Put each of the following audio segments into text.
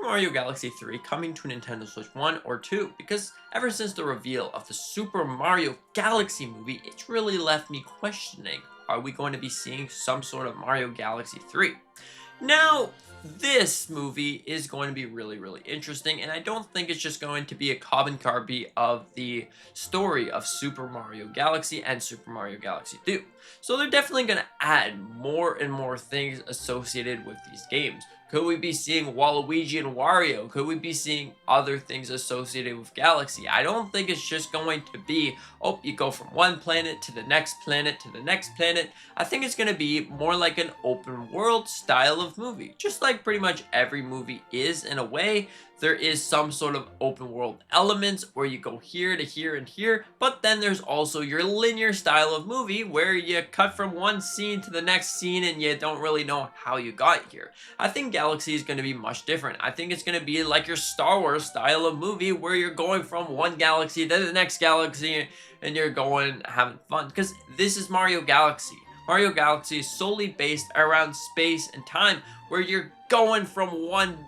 Mario Galaxy 3 coming to Nintendo Switch 1 or 2? Because ever since the reveal of the Super Mario Galaxy movie, it's really left me questioning, are we going to be seeing some sort of Mario Galaxy 3? Now, this movie is going to be really interesting, and I don't think it's just going to be a carbon copy of the story of Super Mario Galaxy and Super Mario Galaxy 2. So they're definitely going to add more and more things associated with these games. Could we be seeing Waluigi and Wario? Could we be seeing other things associated with Galaxy? I don't think it's just going to be, oh, you go from one planet to the next planet to the next planet. I think it's going to be more like an open world style of movie. Just like pretty much every movie is in a way. There is some sort of open world elements where you go here to here and here, but then there's also your linear style of movie where you cut from one scene to the next scene and you don't really know how you got here. I think Galaxy is going to be much different. I think it's going to be like your Star Wars style of movie where you're going from one galaxy to the next galaxy and you're going having fun, because this is Mario Galaxy. Mario Galaxy is solely based around space and time, where you're going from one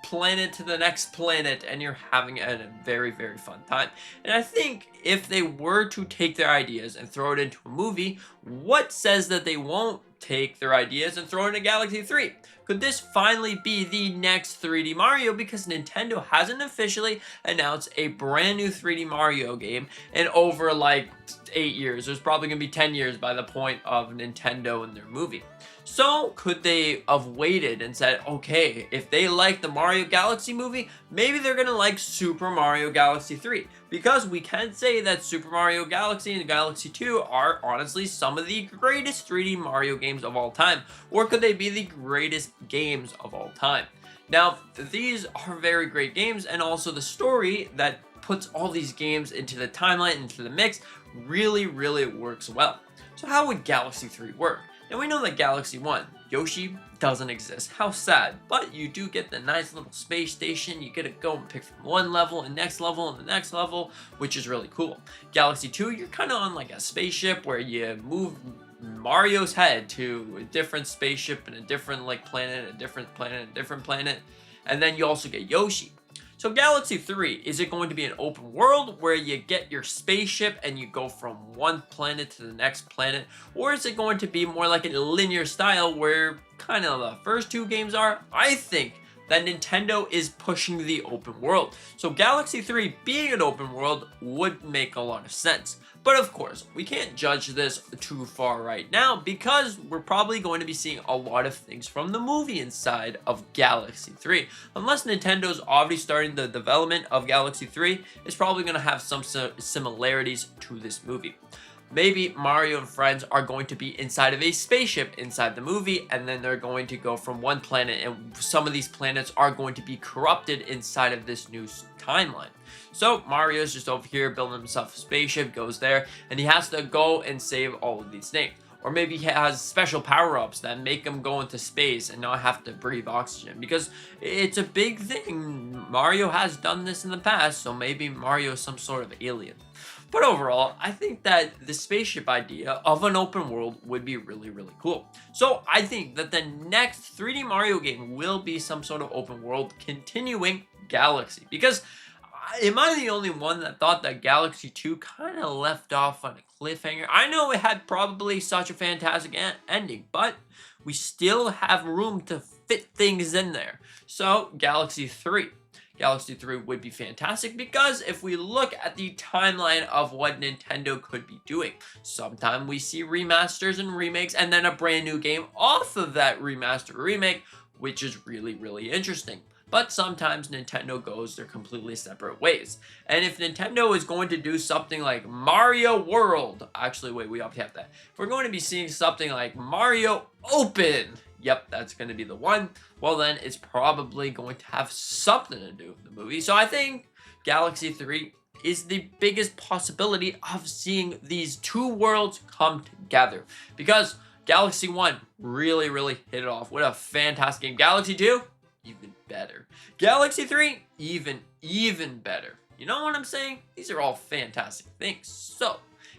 planet to the next planet and you're having a very fun time. And I think if they were to take their ideas and throw it into a movie, what says that they won't take their ideas and throw it into Galaxy 3? Could this finally be the next 3D Mario? Because Nintendo hasn't officially announced a brand new 3D Mario game in over like 8 years. There's probably gonna be 10 years by the point of Nintendo and their movie. So could they have waited and said, okay, if they like the Mario Galaxy movie, maybe they're gonna like Super Mario Galaxy 3. Because we can say that Super Mario Galaxy and Galaxy 2 are honestly some of the greatest 3D Mario games of all time. Or could they be the greatest games of all time? Now, these are very great games, and also the story that puts all these games into the timeline, into the mix, really works well. So how would Galaxy 3 work? And we know that Galaxy 1, Yoshi doesn't exist. How sad. But you do get the nice little space station. You get to go and pick from one level and next level and the next level, which is really cool. Galaxy 2, you're kind of on like a spaceship where you move Mario's head to a different spaceship and a different like planet, a different planet. And then you also get Yoshi. So Galaxy 3, is it going to be an open world where you get your spaceship and you go from one planet to the next planet? Or is it going to be more like a linear style where kind of the first two games are? I think that Nintendo is pushing the open world. So Galaxy 3 being an open world would make a lot of sense. But of course, we can't judge this too far right now because we're probably going to be seeing a lot of things from the movie inside of Galaxy 3. Unless Nintendo's already starting the development of Galaxy 3, it's probably going to have some similarities to this movie. Maybe Mario and friends are going to be inside of a spaceship inside the movie, and then they're going to go from one planet, and some of these planets are going to be corrupted inside of this new timeline. So Mario's just over here building himself a spaceship, goes there, and he has to go and save all of these things. Or maybe he has special power-ups that make him go into space and not have to breathe oxygen, because it's a big thing. Mario has done this in the past, so maybe Mario is some sort of alien. But overall, I think that the spaceship idea of an open world would be really cool. So I think that the next 3D Mario game will be some sort of open world continuing Galaxy. Because am I the only one that thought that Galaxy 2 kind of left off on a cliffhanger? I know it had probably such a fantastic ending, but we still have room to fit things in there. So Galaxy 3 would be fantastic, because if we look at the timeline of what Nintendo could be doing, sometimes we see remasters and remakes and then a brand new game off of that remaster or remake, which is really interesting. But sometimes Nintendo goes their completely separate ways. And if Nintendo is going to do something like Mario World, actually wait, we already have that. If we're going to be seeing something like Mario Open, yep, that's going to be the one, well then it's probably going to have something to do with the movie. So I think Galaxy 3 is the biggest possibility of seeing these two worlds come together. Because Galaxy 1 really hit it off. What a fantastic game. Galaxy 2, even better. Galaxy 3, even better. You know what I'm saying? These are all fantastic things. So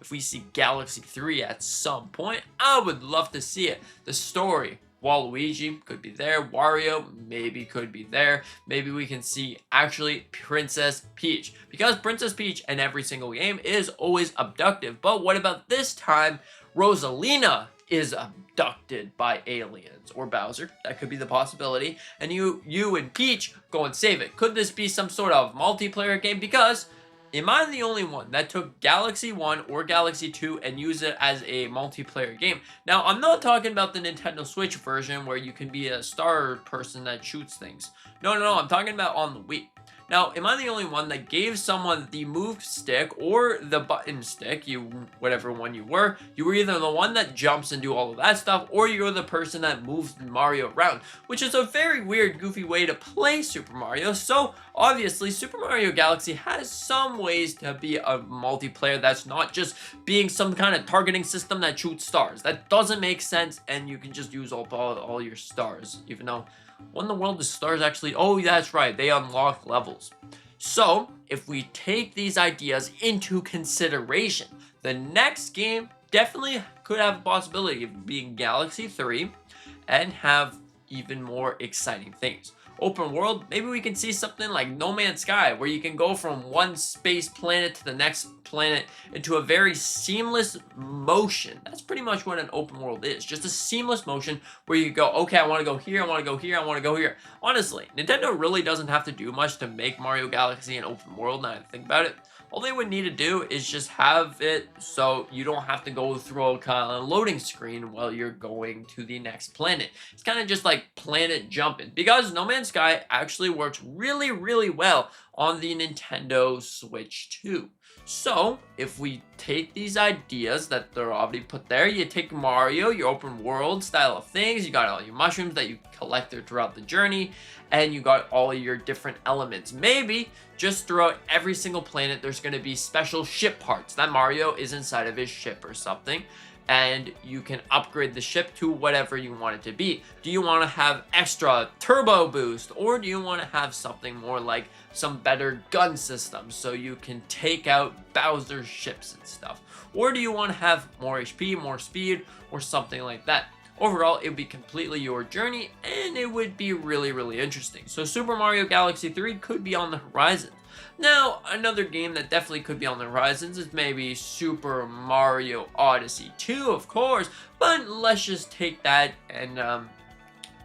if we see Galaxy 3 at some point, I would love to see it. The story, Waluigi could be there. Wario maybe could be there. Maybe we can see actually Princess Peach, because Princess Peach in every single game is always abductive. But what about this time? Rosalina is abducted by aliens or Bowser. That could be the possibility. And you and Peach go and save it. Could this be some sort of multiplayer game? Because am I the only one that took Galaxy 1 or Galaxy 2 and used it as a multiplayer game? Now, I'm not talking about the Nintendo Switch version where you can be a star person that shoots things. No, I'm talking about on the Wii. Now, am I the only one that gave someone the move stick or the button stick, whatever one you were either the one that jumps and do all of that stuff, or you're the person that moves Mario around, which is a very weird, goofy way to play Super Mario. So, obviously, Super Mario Galaxy has some ways to be a multiplayer that's not just being some kind of targeting system that shoots stars. That doesn't make sense, and you can just use all your stars, even though what in the world is stars actually? Oh, that's right, they unlock levels. So, if we take these ideas into consideration, the next game definitely could have a possibility of being Galaxy 3 and have even more exciting things. Open world, maybe we can see something like No Man's Sky, where you can go from one space planet to the next planet into a very seamless motion. That's pretty much what an open world is. Just a seamless motion where you go, okay, I want to go here, I want to go here, I want to go here. Honestly, Nintendo really doesn't have to do much to make Mario Galaxy an open world, now that I think about it. All they would need to do is just have it so you don't have to go through a kind of loading screen while you're going to the next planet. It's kind of just like planet jumping, because No Man's Sky actually works really, really well on the Nintendo Switch 2. So, if we take these ideas that they're already put there, you take Mario, your open world style of things, you got all your mushrooms that you collect throughout the journey, and you got all your different elements. Maybe just throughout every single planet, there's going to be special ship parts that Mario is inside of his ship or something, and you can upgrade the ship to whatever you want it to be. Do you want to have extra turbo boost, or do you want to have something more like some better gun systems so you can take out Bowser's ships and stuff? Or do you want to have more HP, more speed, or something like that? Overall, it would be completely your journey, and it would be really, really interesting. So Super Mario Galaxy 3 could be on the horizon. Now, another game that definitely could be on the horizons is maybe Super Mario Odyssey 2, of course, but let's just take that and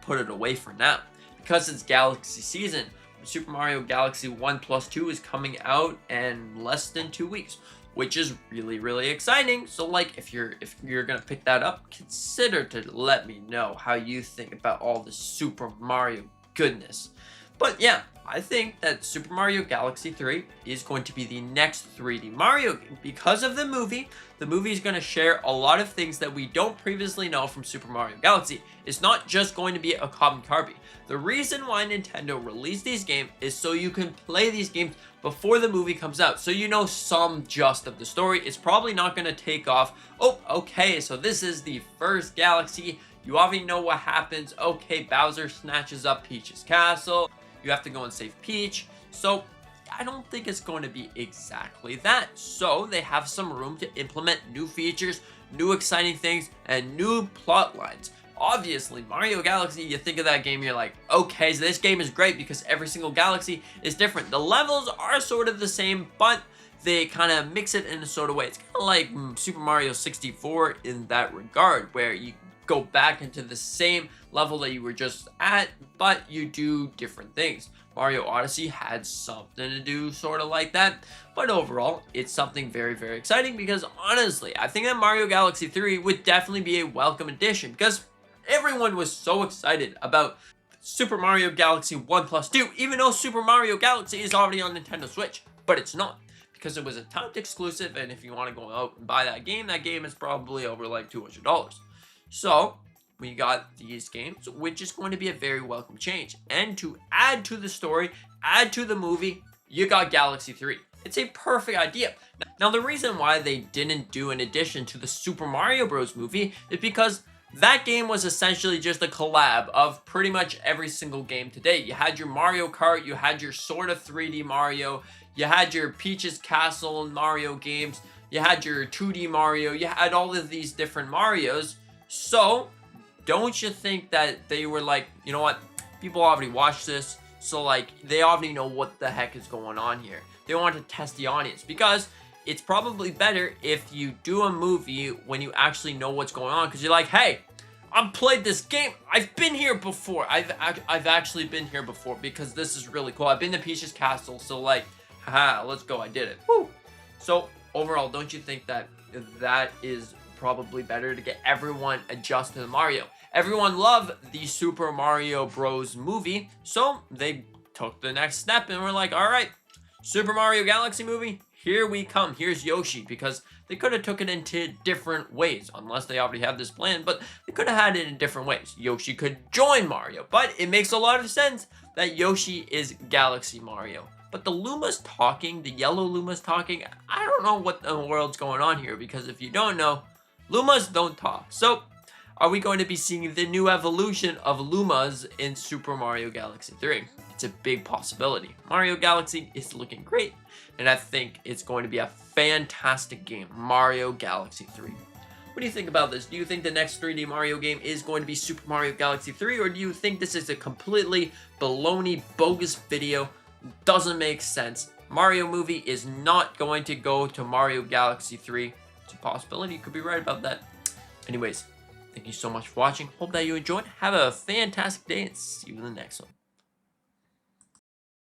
put it away for now. Because it's Galaxy season, Super Mario Galaxy 1 plus 2 is coming out in less than 2 weeks, which is really, really exciting. So like, if you're gonna pick that up, consider to let me know how you think about all this Super Mario goodness. But yeah, I think that Super Mario Galaxy 3 is going to be the next 3D Mario game because of the movie. The movie is going to share a lot of things that we don't previously know from Super Mario Galaxy. It's not just going to be a carbon copy. The reason why Nintendo released these games is so you can play these games before the movie comes out, so you know some just of the story. It's probably not going to take off. Oh, okay, so this is the first Galaxy. You already know what happens. Okay, Bowser snatches up Peach's castle. You have to go and save Peach. So I don't think it's going to be exactly that. So they have some room to implement new features, new exciting things, and new plot lines. Obviously, Mario Galaxy, you think of that game, you're like, okay, so this game is great because every single galaxy is different. The levels are sort of the same, but they kind of mix it in a sort of way. It's kind of like Super Mario 64 in that regard, where you go back into the same level that you were just at, but you do different things. Mario Odyssey had something to do sort of like that, but overall, it's something very, very exciting because honestly, I think that Mario Galaxy 3 would definitely be a welcome addition because everyone was so excited about Super Mario Galaxy 1 plus 2, even though Super Mario Galaxy is already on Nintendo Switch, but it's not because it was a timed exclusive, and if you want to go out and buy that game is probably over like $200. So we got these games, which is going to be a very welcome change. And to add to the story, add to the movie, you got Galaxy 3. It's a perfect idea. Now, the reason why they didn't do an addition to the Super Mario Bros. Movie is because that game was essentially just a collab of pretty much every single game today. You had your Mario Kart, you had your sort of 3D Mario, you had your Peach's Castle Mario games, you had your 2D Mario, you had all of these different Marios. So don't you think that they were like, you know what, people already watched this, so like they already know what the heck is going on here. They want to test the audience, because it's probably better if you do a movie when you actually know what's going on, because you're like, hey, I've played this game. I've been here before. I've actually been here before, because this is really cool. I've been to Peach's Castle, so like, haha, let's go. I did it. Woo! So overall, don't you think that that is probably better to get everyone adjusted to Mario? Everyone loved the Super Mario Bros. Movie, so they took the next step and were like, all right, Super Mario Galaxy movie, here we come. Here's Yoshi, because they could have took it into different ways, unless they already had this plan, but they could have had it in different ways. Yoshi could join Mario, but it makes a lot of sense that Yoshi is Galaxy Mario. But the Lumas talking, the yellow Lumas talking, I don't know what in the world's going on here, because if you don't know, Lumas don't talk. So, are we going to be seeing the new evolution of Lumas in Super Mario Galaxy 3? It's a big possibility. Mario Galaxy is looking great, and I think it's going to be a fantastic game, Mario Galaxy 3. What do you think about this? Do you think the next 3D Mario game is going to be Super Mario Galaxy 3, or do you think this is a completely baloney, bogus video? Doesn't make sense. Mario movie is not going to go to Mario Galaxy 3. It's a possibility. You could be right about that. Anyways, thank you so much for watching. Hope that you enjoyed. Have a fantastic day, and see you in the next one.